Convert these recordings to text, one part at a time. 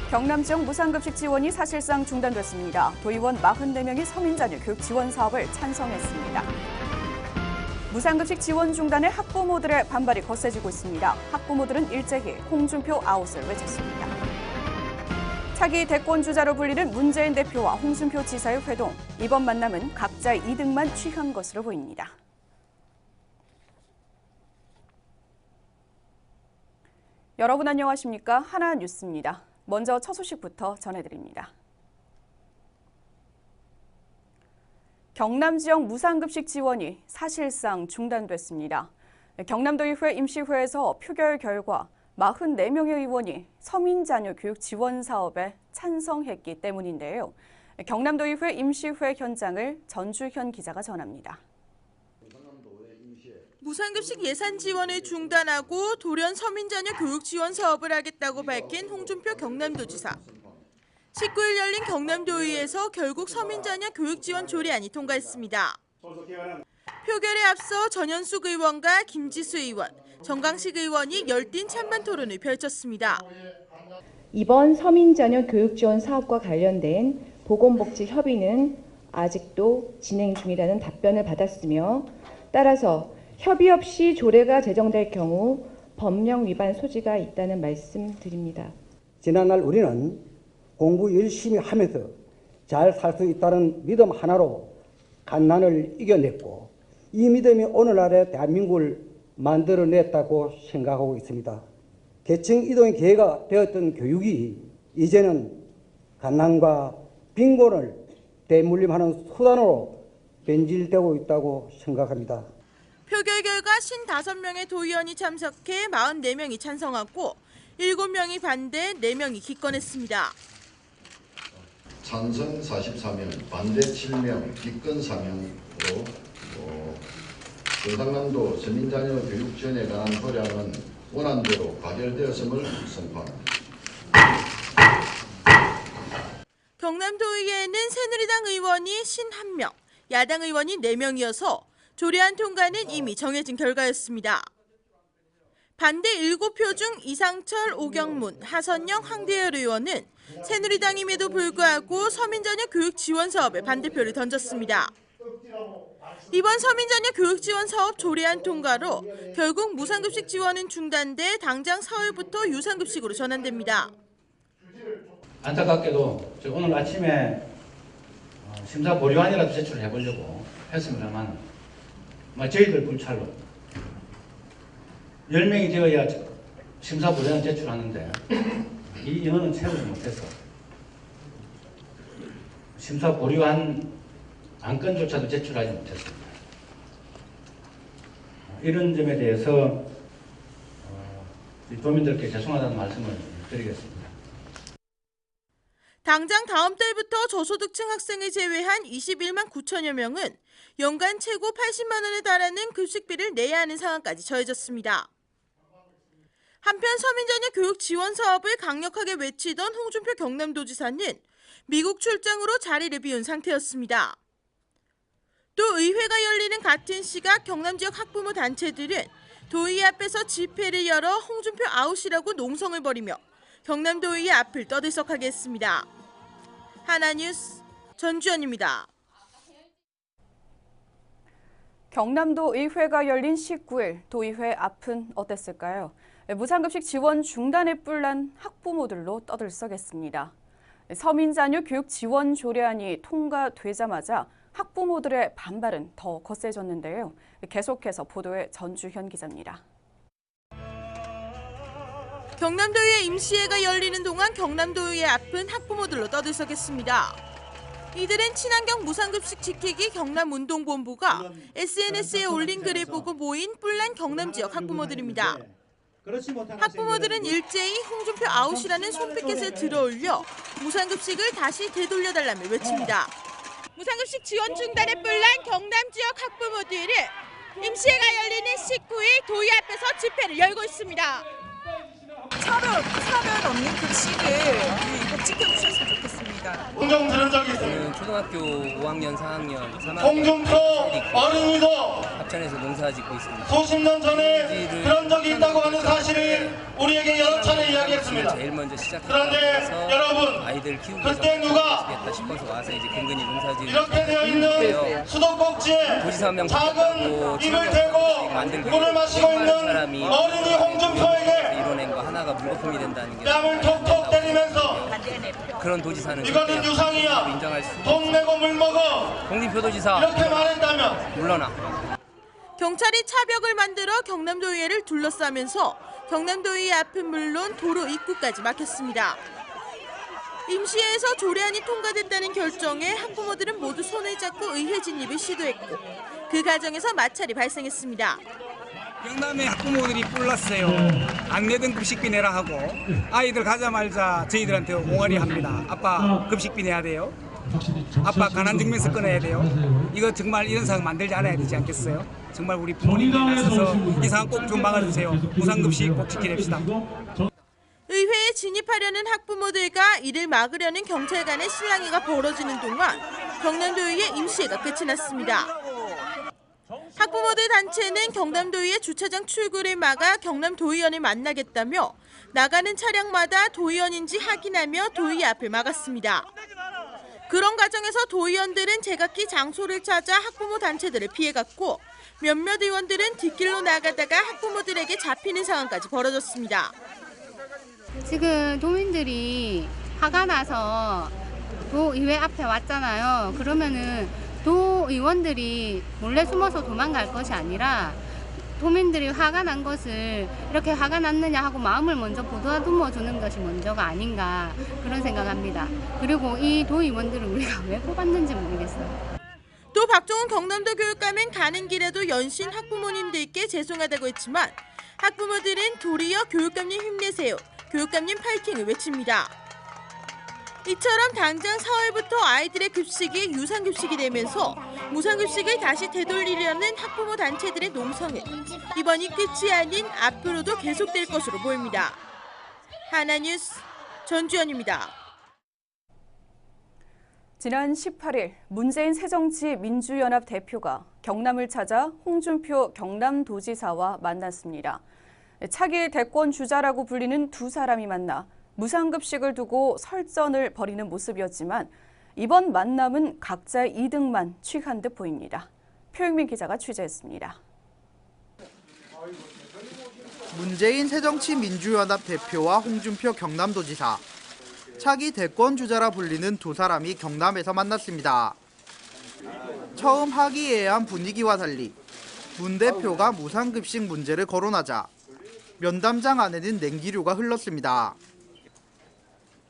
경남 지역 무상급식 지원이 사실상 중단됐습니다. 도의원 44명이 서민자녀 교육 지원 사업을 찬성했습니다. 무상급식 지원 중단에 학부모들의 반발이 거세지고 있습니다. 학부모들은 일제히 홍준표 아웃을 외쳤습니다. 차기 대권 주자로 불리는 문재인 대표와 홍준표 지사의 회동. 이번 만남은 각자의 이득만 취한 것으로 보입니다. 여러분 안녕하십니까? 하나뉴스입니다. 먼저 첫 소식부터 전해드립니다. 경남 지역 무상급식 지원이 사실상 중단됐습니다. 경남도의회 임시회에서 표결 결과 44명의 의원이 서민자녀 교육 지원 사업에 찬성했기 때문인데요. 경남도의회 임시회 현장을 전주현 기자가 전합니다. 무상급식 예산 지원을 중단하고 돌연 서민자녀 교육 지원 사업을 하겠다고 밝힌 홍준표 경남도지사. 19일 열린 경남도의회에서 결국 서민자녀 교육 지원 조례안이 통과했습니다. 표결에 앞서 전현숙 의원과 김지수 의원, 정강식 의원이 열띤 찬반 토론을 펼쳤습니다. 이번 서민자녀 교육 지원 사업과 관련된 보건복지협의는 아직도 진행 중이라는 답변을 받았으며 따라서 협의 없이 조례가 제정될 경우 법령 위반 소지가 있다는 말씀드립니다. 지난날 우리는 공부 열심히 하면서 잘 살 수 있다는 믿음 하나로 갓난을 이겨냈고 이 믿음이 오늘날의 대한민국을 만들어냈다고 생각하고 있습니다. 계층 이동의 기회가 되었던 교육이 이제는 갓난과 빈곤을 대물림하는 수단으로 변질되고 있다고 생각합니다. 표결 결과 55명의 도의원이 참석해 44명이 찬성하고 7명이 반대, 4명이 기권했습니다. 찬성 44명, 반대 7명, 기권 4명으로 경상남도 서민자녀 교육 지원에 관한 조례안은 원안대로 가결되었음을 선포합니다. 경남도의회에는 새누리당 의원이 51명, 야당 의원이 4명이어서 조례안 통과는 이미 정해진 결과였습니다. 반대 7표 중 이상철, 오경문, 하선영, 황대열 의원은 새누리당임에도 불구하고 서민자녀 교육 지원 사업에 반대표를 던졌습니다. 이번 서민자녀 교육 지원 사업 조례안 통과로 결국 무상급식 지원은 중단돼 당장 4월부터 유상급식으로 전환됩니다. 안타깝게도 오늘 아침에 심사 보류안이라도 제출을 해보려고 했습니다만 저희들 불찰로 10명이 되어야 심사 보류안 제출하는데 이 인원은 채우지 못해서 심사 보류안 안건조차도 제출하지 못했습니다. 이런 점에 대해서 도민들께 죄송하다는 말씀을 드리겠습니다. 당장 다음 달부터 저소득층 학생을 제외한 21만 9천여 명은 연간 최고 80만 원에 달하는 급식비를 내야 하는 상황까지 처해졌습니다. 한편 서민자녀 교육 지원 사업을 강력하게 외치던 홍준표 경남도지사는 미국 출장으로 자리를 비운 상태였습니다. 또 의회가 열리는 같은 시각 경남 지역 학부모 단체들은 도의회 앞에서 집회를 열어 홍준표 아웃이라고 농성을 벌이며 경남도의회 앞을 떠들썩하게 했습니다. 하나뉴스 전주현입니다. 경남도 의회가 열린 19일 도의회 앞은 어땠을까요? 무상급식 지원 중단에 뿔난 학부모들로 떠들썩했습니다. 서민자녀 교육 지원 조례안이 통과되자마자 학부모들의 반발은 더 거세졌는데요. 계속해서 보도에 전주현 기자입니다. 경남도의회 임시회가 열리는 동안 경남도의회 앞은 학부모들로 떠들썩했습니다. 이들은 친환경 무상급식 지키기 경남운동본부가 SNS에 올린 글을 보고 모인 뿔난 경남 지역 학부모들입니다. 학부모들은 일제히 홍준표 아웃이라는 손피켓을 들어올려 무상급식을 다시 되돌려달라며 외칩니다. 무상급식 지원 중단에 뿔난 경남 지역 학부모들은 임시회가 열리는 19일 도의 앞에서 집회를 열고 있습니다. 사면 없는 급식을 꼭 지켜주셨으면 좋겠습니다. 공정 들은 적이 있습니다. 저는 초등학교 5학년, 4학년, 3학년 홍준표 어린이도 합천에서 농사 짓고 있습니다. 수십 년 전에 그런 적이 있다고 하는 사실을 우리에게 여러 차례 이야기했습니다. 제일 먼저 그런데 시작해서 여러분, 아이들 키우기 그때 누가 겠다 싶어서 와서 이제 근근히 농사 지으면 이렇게 되어 있는 수도꼭지에 도지사 한명 작은 입을 대고 물을 마시고 있는 어린이 홍준표에게 이뤄낸 거 하나가 물거품이 된다는 게 뺨을 톡톡 때리면서 그런 도지사는 이거는 유상이야, 인정할 수 돈 내고 물 먹어, 홍준표 도지사 이렇게 말했다면 물러나. 경찰이 차벽을 만들어 경남도의회를 둘러싸면서 경남도의회 앞은 물론 도로 입구까지 막혔습니다. 임시회에서 조례안이 통과됐다는 결정에 학부모들은 모두 손을 잡고 의회 진입을 시도했고 그 과정에서 마찰이 발생했습니다. 경남의 학부모들이 뿔났어요. 안 내던 급식비 내라 하고 아이들 가자마자 저희들한테 옹알이 합니다. 아빠 급식비 내야 돼요. 아빠 가난증명서 꺼내야 돼요. 이거 정말 이런 상황 만들지 않아야 되지 않겠어요? 정말 우리 부모님들 나서서 이 상황 꼭 좀 막아주세요. 무상급식 꼭 지켜냅시다. 의회에 진입하려는 학부모들과 이를 막으려는 경찰 간의 실랑이가 벌어지는 동안 경남도의회 임시회가 끝이 났습니다. 학부모들 단체는 경남도의회 주차장 출구를 막아 경남도의원을 만나겠다며 나가는 차량마다 도의원인지 확인하며 도의회 앞을 막았습니다. 그런 과정에서 도의원들은 제각기 장소를 찾아 학부모 단체들을 피해갔고 몇몇 의원들은 뒷길로 나가다가 학부모들에게 잡히는 상황까지 벌어졌습니다. 지금 도민들이 화가 나서 도의회 앞에 왔잖아요. 그러면은 도의원들이 몰래 숨어서 도망갈 것이 아니라 도민들이 화가 난 것을 이렇게 화가 났느냐 하고 마음을 먼저 보다듬어 주는 것이 먼저가 아닌가 그런 생각합니다. 그리고 이 도의원들을 우리가 왜 뽑았는지 모르겠어요. 또 박종훈 경남도 교육감은 가는 길에도 연신 학부모님들께 죄송하다고 했지만 학부모들은 도리어 교육감님 힘내세요, 교육감님 파이팅을 외칩니다. 이처럼 당장 4월부터 아이들의 급식이 유상급식이 되면서 무상급식을 다시 되돌리려는 학부모 단체들의 농성은 이번이 끝이 아닌 앞으로도 계속될 것으로 보입니다. 하나뉴스 전주연입니다. 지난 18일 문재인 새정치민주연합 대표가 경남을 찾아 홍준표 경남도지사와 만났습니다. 차기 대권 주자라고 불리는 두 사람이 만나 무상급식을 두고 설전을 벌이는 모습이었지만 이번 만남은 각자의 이득만 취한 듯 보입니다. 표영민 기자가 취재했습니다. 문재인 새정치민주연합 대표와 홍준표 경남도지사, 차기 대권 주자라 불리는 두 사람이 경남에서 만났습니다. 처음 화기애애한 분위기와 달리 문 대표가 무상급식 문제를 거론하자 면담장 안에는 냉기류가 흘렀습니다.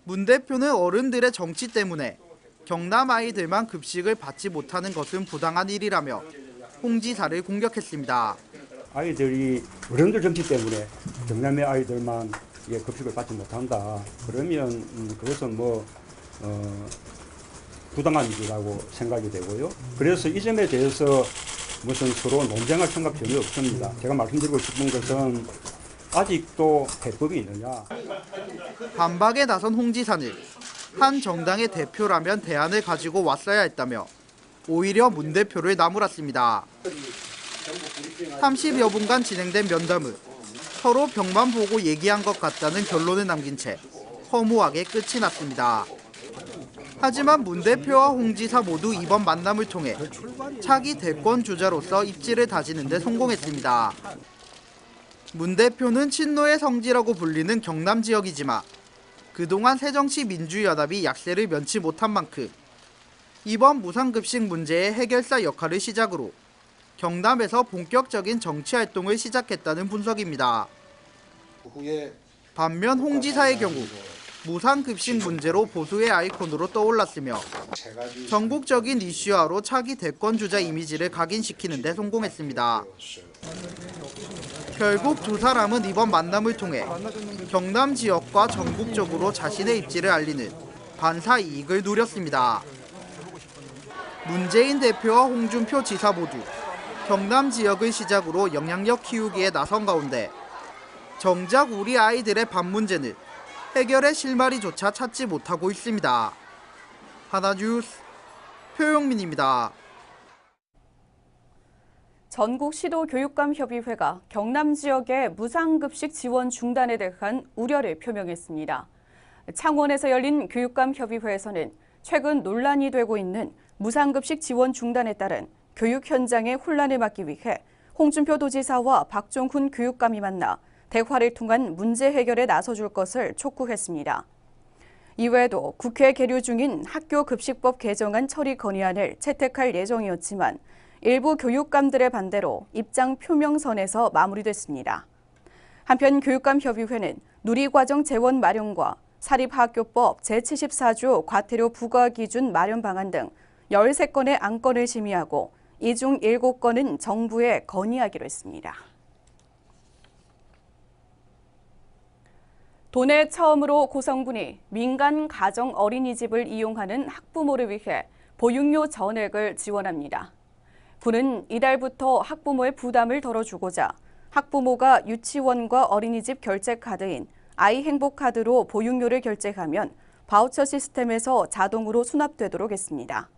문 대표는 어른들의 정치 때문에 경남 아이들만 급식을 받지 못하는 것은 부당한 일이라며 홍 지사를 공격했습니다. 아이들이 어른들 정치 때문에 경남의 아이들만 급식을 받지 못한다. 그러면 그것은 부당한 일이라고 생각이 되고요. 그래서 이 점에 대해서 무슨 서로 논쟁할 생각 전혀 없습니다. 제가 말씀드리고 싶은 것은 아직도 해법이 있느냐. 반박에 나선 홍 지사는 한 정당의 대표라면 대안을 가지고 왔어야 했다며 오히려 문 대표를 나무랐습니다. 30여 분간 진행된 면담은 서로 벽만 보고 얘기한 것 같다는 결론을 남긴 채 허무하게 끝이 났습니다. 하지만 문 대표와 홍 지사 모두 이번 만남을 통해 차기 대권 주자로서 입지를 다지는 데 성공했습니다. 문 대표는 친노의 성지라고 불리는 경남 지역이지만 그동안 새정치민주연합이 약세를 면치 못한 만큼 이번 무상급식 문제의 해결사 역할을 시작으로 경남에서 본격적인 정치활동을 시작했다는 분석입니다. 반면 홍 지사의 경우 무상급식 문제로 보수의 아이콘으로 떠올랐으며 전국적인 이슈화로 차기 대권 주자 이미지를 각인시키는 데 성공했습니다. 결국 두 사람은 이번 만남을 통해 경남 지역과 전국적으로 자신의 입지를 알리는 반사 이익을 누렸습니다. 문재인 대표와 홍준표 지사 모두 경남 지역을 시작으로 영향력 키우기에 나선 가운데 정작 우리 아이들의 밥 문제는 해결의 실마리조차 찾지 못하고 있습니다. 하나뉴스 표용민입니다. 전국 시도교육감협의회가 경남 지역의 무상급식 지원 중단에 대한 우려를 표명했습니다. 창원에서 열린 교육감협의회에서는 최근 논란이 되고 있는 무상급식 지원 중단에 따른 교육 현장의 혼란을 막기 위해 홍준표 도지사와 박종훈 교육감이 만나 대화를 통한 문제 해결에 나서줄 것을 촉구했습니다. 이외에도 국회 계류 중인 학교급식법 개정안 처리 건의안을 채택할 예정이었지만 일부 교육감들의 반대로 입장 표명선에서 마무리됐습니다. 한편 교육감협의회는 누리과정 재원 마련과 사립학교법 제74조 과태료 부과 기준 마련 방안 등 13건의 안건을 심의하고 이 중 7건은 정부에 건의하기로 했습니다. 도내 처음으로 고성군이 민간 가정 어린이집을 이용하는 학부모를 위해 보육료 전액을 지원합니다. 군은 이달부터 학부모의 부담을 덜어주고자 학부모가 유치원과 어린이집 결제 카드인 아이행복카드로 보육료를 결제하면 바우처 시스템에서 자동으로 수납되도록 했습니다.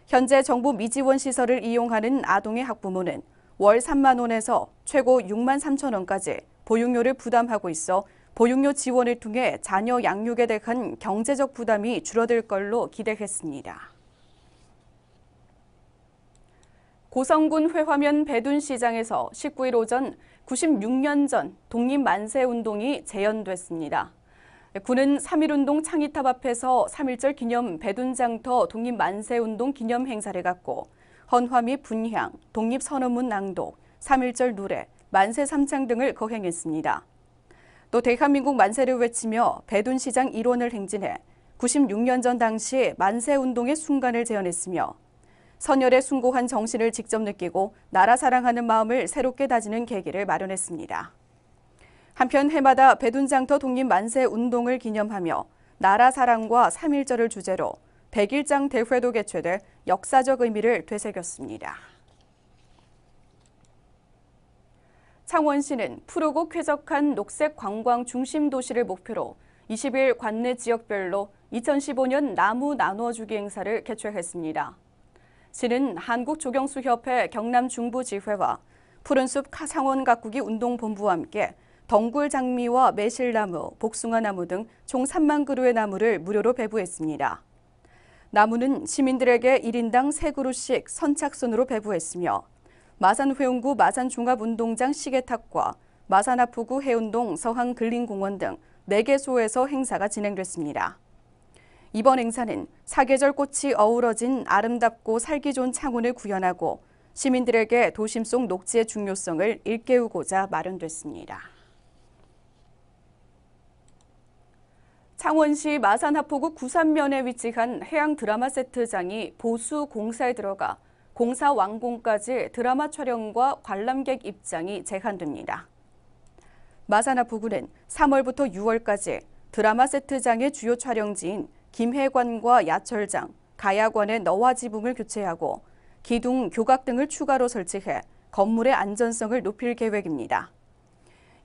현재 정부 미지원 시설을 이용하는 아동의 학부모는 월 3만 원에서 최고 6만 3천 원까지 보육료를 부담하고 있어 보육료 지원을 통해 자녀 양육에 대한 경제적 부담이 줄어들 걸로 기대했습니다. 고성군 회화면 배둔시장에서 19일 오전 96년 전 독립만세운동이 재연됐습니다. 군은 3.1운동 창의탑 앞에서 3.1절 기념 배둔장터 독립만세운동 기념 행사를 갖고 헌화 및 분향, 독립선언문 낭독, 3.1절 노래, 만세 삼창 등을 거행했습니다. 또 대한민국 만세를 외치며 배둔시장 일원을 행진해 96년 전 당시 만세운동의 순간을 재현했으며 선열에 숭고한 정신을 직접 느끼고 나라 사랑하는 마음을 새롭게 다지는 계기를 마련했습니다. 한편 해마다 배둔장터 독립만세운동을 기념하며 나라 사랑과 3.1절을 주제로 100일장 대회도 개최돼 역사적 의미를 되새겼습니다. 창원시는 푸르고 쾌적한 녹색 관광 중심 도시를 목표로 20일 관내 지역별로 2015년 나무 나눠주기 행사를 개최했습니다. 시는 한국조경수협회 경남중부지회와 푸른숲 창원 가꾸기 운동본부와 함께 덩굴 장미와 매실나무, 복숭아나무 등 총 3만 그루의 나무를 무료로 배부했습니다. 나무는 시민들에게 1인당 3그루씩 선착순으로 배부했으며 마산회원구 마산종합운동장 시계탑과 마산하포구 해운동 서항근린공원 등 4개소에서 행사가 진행됐습니다. 이번 행사는 사계절 꽃이 어우러진 아름답고 살기 좋은 창원을 구현하고 시민들에게 도심 속 녹지의 중요성을 일깨우고자 마련됐습니다. 창원시 마산하포구 구산면에 위치한 해양 드라마 세트장이 보수 공사에 들어가 공사 완공까지 드라마 촬영과 관람객 입장이 제한됩니다. 마산하포구는 3월부터 6월까지 드라마 세트장의 주요 촬영지인 김해관과 야철장, 가야관의 너와 지붕을 교체하고 기둥, 교각 등을 추가로 설치해 건물의 안전성을 높일 계획입니다.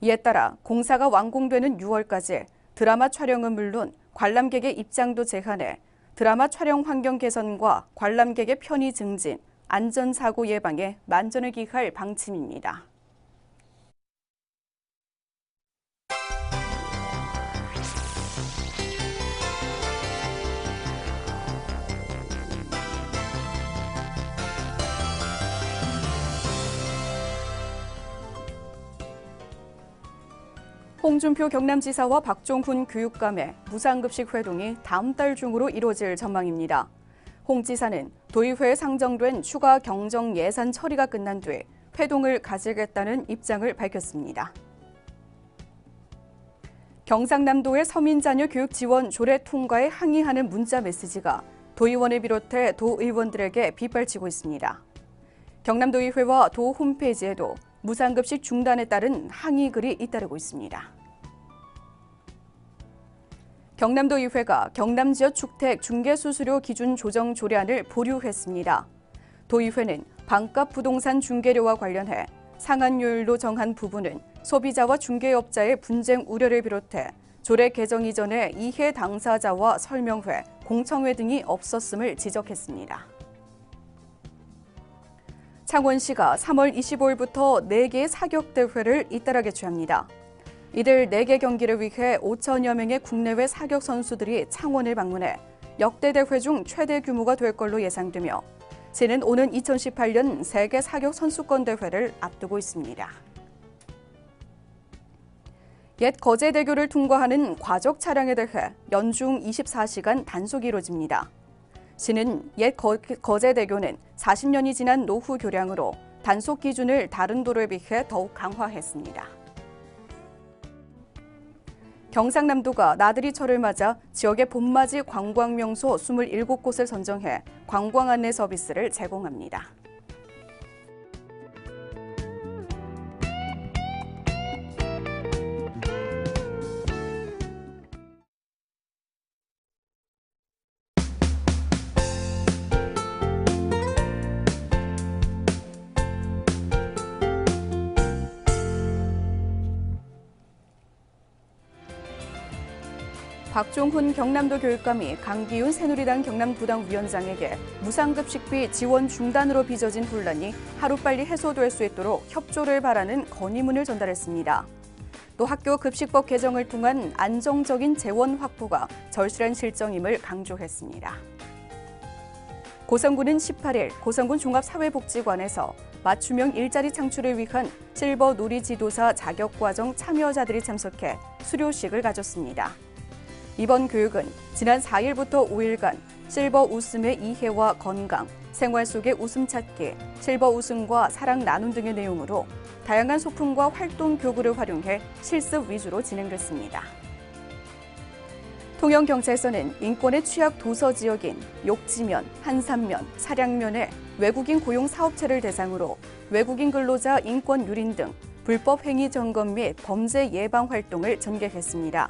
이에 따라 공사가 완공되는 6월까지 드라마 촬영은 물론 관람객의 입장도 제한해 드라마 촬영 환경 개선과 관람객의 편의 증진, 안전사고 예방에 만전을 기할 방침입니다. 홍준표 경남지사와 박종훈 교육감의 무상급식 회동이 다음 달 중으로 이루어질 전망입니다. 홍 지사는 도의회에 상정된 추가 경정 예산 처리가 끝난 뒤 회동을 가지겠다는 입장을 밝혔습니다. 경상남도의 서민 자녀 교육 지원 조례 통과에 항의하는 문자 메시지가 도의원을 비롯해 도의원들에게 빗발치고 있습니다. 경남도의회와 도 홈페이지에도 무상급식 중단에 따른 항의 글이 잇따르고 있습니다. 경남도의회가 경남지역 주택 중개수수료 기준 조정 조례안을 보류했습니다. 도의회는 반값 부동산 중개료와 관련해 상한율로 정한 부분은 소비자와 중개업자의 분쟁 우려를 비롯해 조례 개정 이전에 이해 당사자와 설명회, 공청회 등이 없었음을 지적했습니다. 창원시가 3월 25일부터 4개의 사격대회를 잇따라 개최합니다. 이들 4개 경기를 위해 5천여 명의 국내외 사격 선수들이 창원을 방문해 역대 대회 중 최대 규모가 될 걸로 예상되며 시는 오는 2018년 세계 사격 선수권 대회를 앞두고 있습니다. 옛 거제대교를 통과하는 과적 차량에 대해 연중 24시간 단속이 이루어집니다. 시는 옛 거제대교는 40년이 지난 노후 교량으로 단속 기준을 다른 도로에 비해 더욱 강화했습니다. 경상남도가 나들이철을 맞아 지역의 봄맞이 관광명소 27곳을 선정해 관광 안내 서비스를 제공합니다. 박종훈 경남도 교육감이 강기훈 새누리당 경남부당위원장에게 무상급식비 지원 중단으로 빚어진 혼란이 하루빨리 해소될 수 있도록 협조를 바라는 건의문을 전달했습니다. 또 학교 급식법 개정을 통한 안정적인 재원 확보가 절실한 실정임을 강조했습니다. 고성군은 18일 고성군 종합사회복지관에서 맞춤형 일자리 창출을 위한 실버 누리지도사 자격과정 참여자들이 참석해 수료식을 가졌습니다. 이번 교육은 지난 4일부터 5일간 실버 웃음의 이해와 건강, 생활 속의 웃음 찾기, 실버 웃음과 사랑 나눔 등의 내용으로 다양한 소품과 활동 교구를 활용해 실습 위주로 진행됐습니다. 통영경찰서는 인권의 취약 도서 지역인 욕지면, 한산면, 사량면의 외국인 고용 사업체를 대상으로 외국인 근로자 인권 유린 등 불법 행위 점검 및 범죄 예방 활동을 전개했습니다.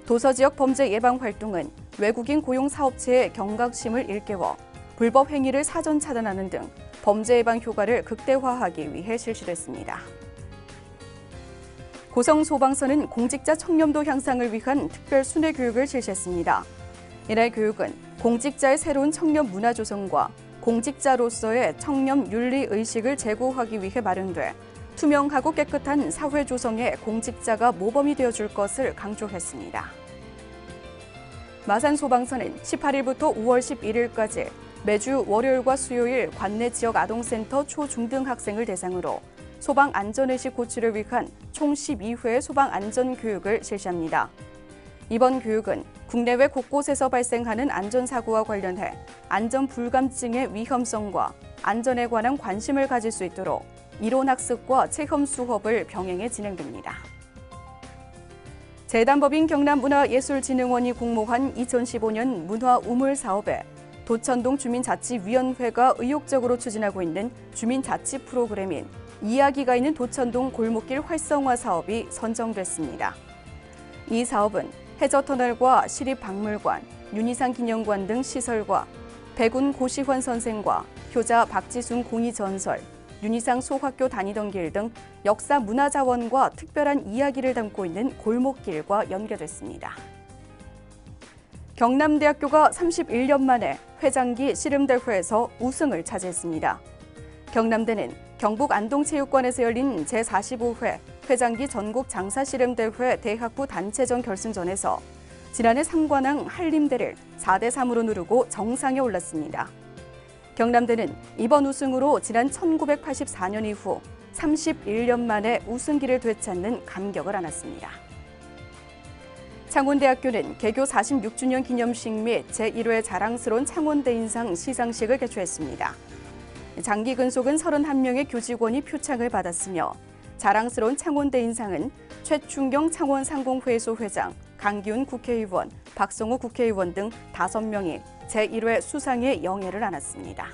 도서지역 범죄 예방 활동은 외국인 고용 사업체의 경각심을 일깨워 불법 행위를 사전 차단하는 등 범죄 예방 효과를 극대화하기 위해 실시됐습니다. 고성소방서는 공직자 청렴도 향상을 위한 특별 순회 교육을 실시했습니다. 이날 교육은 공직자의 새로운 청렴 문화 조성과 공직자로서의 청렴 윤리 의식을 제고하기 위해 마련돼 투명하고 깨끗한 사회 조성에 공직자가 모범이 되어줄 것을 강조했습니다. 마산소방서는 18일부터 5월 11일까지 매주 월요일과 수요일 관내 지역 아동센터 초중등 학생을 대상으로 소방안전의식 고취를 위한 총 12회의 소방안전교육을 실시합니다. 이번 교육은 국내외 곳곳에서 발생하는 안전사고와 관련해 안전불감증의 위험성과 안전에 관한 관심을 가질 수 있도록 이론학습과 체험 수업을 병행해 진행됩니다. 재단법인 경남문화예술진흥원이 공모한 2015년 문화우물 사업에 도천동 주민자치위원회가 의욕적으로 추진하고 있는 주민자치 프로그램인 이야기가 있는 도천동 골목길 활성화 사업이 선정됐습니다. 이 사업은 해저터널과 시립박물관, 윤희상 기념관 등 시설과 백운 고시환 선생과 효자 박지순 공의 전설, 윤희상 소학교 다니던 길 등 역사 문화자원과 특별한 이야기를 담고 있는 골목길과 연계됐습니다. 경남대학교가 31년 만에 회장기 씨름대회에서 우승을 차지했습니다. 경남대는 경북 안동체육관에서 열린 제45회 회장기 전국 장사씨름대회 대학부 단체전 결승전에서 지난해 3관왕 한림대를 4대3으로 누르고 정상에 올랐습니다. 경남대는 이번 우승으로 지난 1984년 이후 31년 만에 우승기를 되찾는 감격을 안았습니다. 창원대학교는 개교 46주년 기념식 및 제1회 자랑스러운 창원대 인상 시상식을 개최했습니다. 장기 근속은 31명의 교직원이 표창을 받았으며 자랑스러운 창원대 인상은 최충경 창원상공회의소 회장, 강기훈 국회의원, 박성호 국회의원 등 5명이 제1회 수상의 영예를 안았습니다.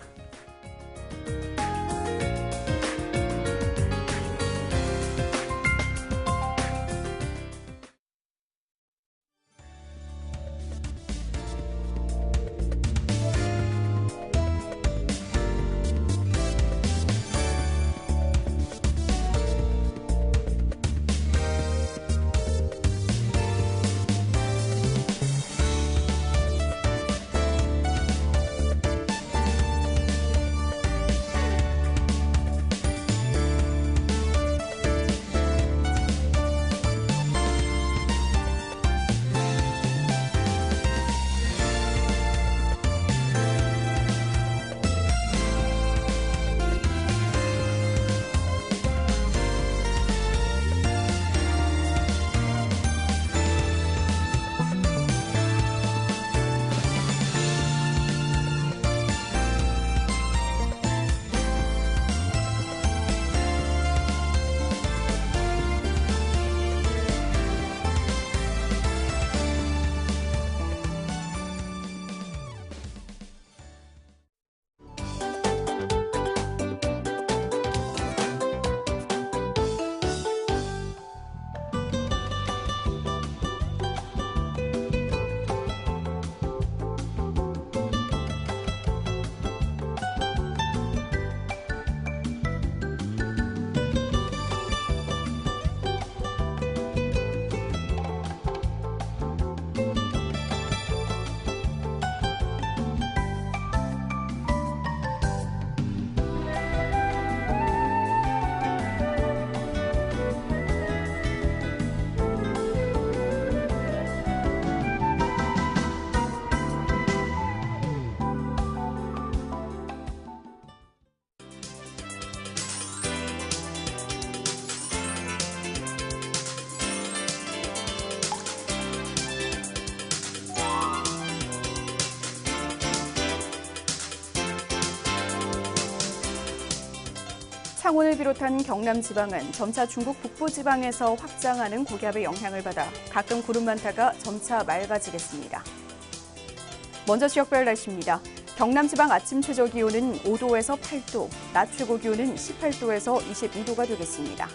창원을 비롯한 경남 지방은 점차 중국 북부 지방에서 확장하는 고기압의 영향을 받아 가끔 구름만 타가 점차 맑아지겠습니다. 먼저 지역별 날씨입니다. 경남 지방 아침 최저 기온은 5도에서 8도, 낮 최고 기온은 18도에서 22도가 되겠습니다.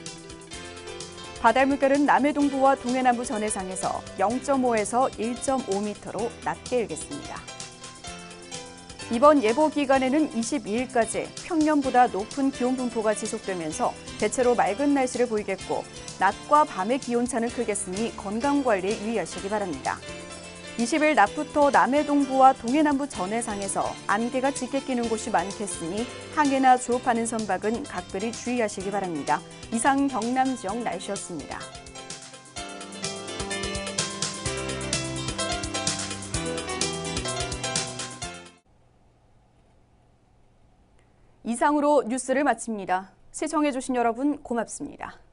바다 물결은 남해동부와 동해남부 전해상에서 0.5에서 1.5m로 낮게 일겠습니다. 이번 예보 기간에는 22일까지 평년보다 높은 기온 분포가 지속되면서 대체로 맑은 날씨를 보이겠고 낮과 밤의 기온차는 크겠으니 건강관리에 유의하시기 바랍니다. 20일 낮부터 남해동부와 동해남부 전해상에서 안개가 짙게 끼는 곳이 많겠으니 항해나 조업하는 선박은 각별히 주의하시기 바랍니다. 이상 경남 지역 날씨였습니다. 이상으로 뉴스를 마칩니다. 시청해주신 여러분 고맙습니다.